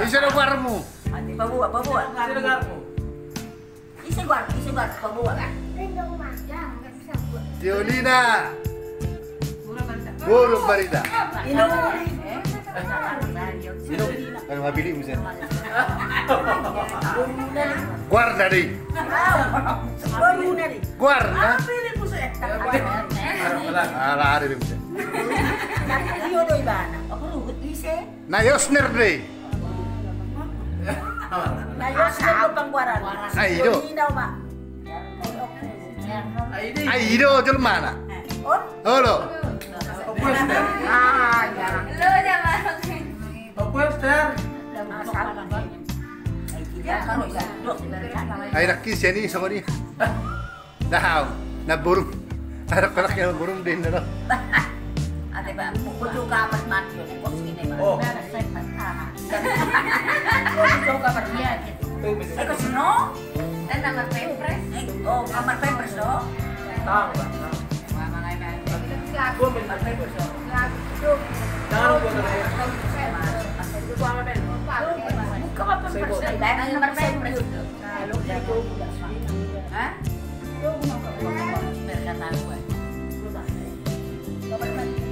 Isa lugarmu. Pabuat. Sa lugarmu. Isa guard, pabuat. Tiolina. Burung barita. Ano mabili mo siya? Guarda di. Guarda. Ala ari mo siya. Na Yosner di. Aido. Aido jelmana. Halo. Ay nakisya ni sa kanya. Dahaw, na burung. Harap-harap yung burung din na. Ate ba, pupulo ka man yun. Oh. Pupulo ka man. Eko sino? Kamar pempres. Oh, kamar pempres no? Tama. Kamar pempres no? Jangan lupa na rin. Kamar pempres no? Dahil kamar pempres no? Ha? Berkata gue. Kamar pempres.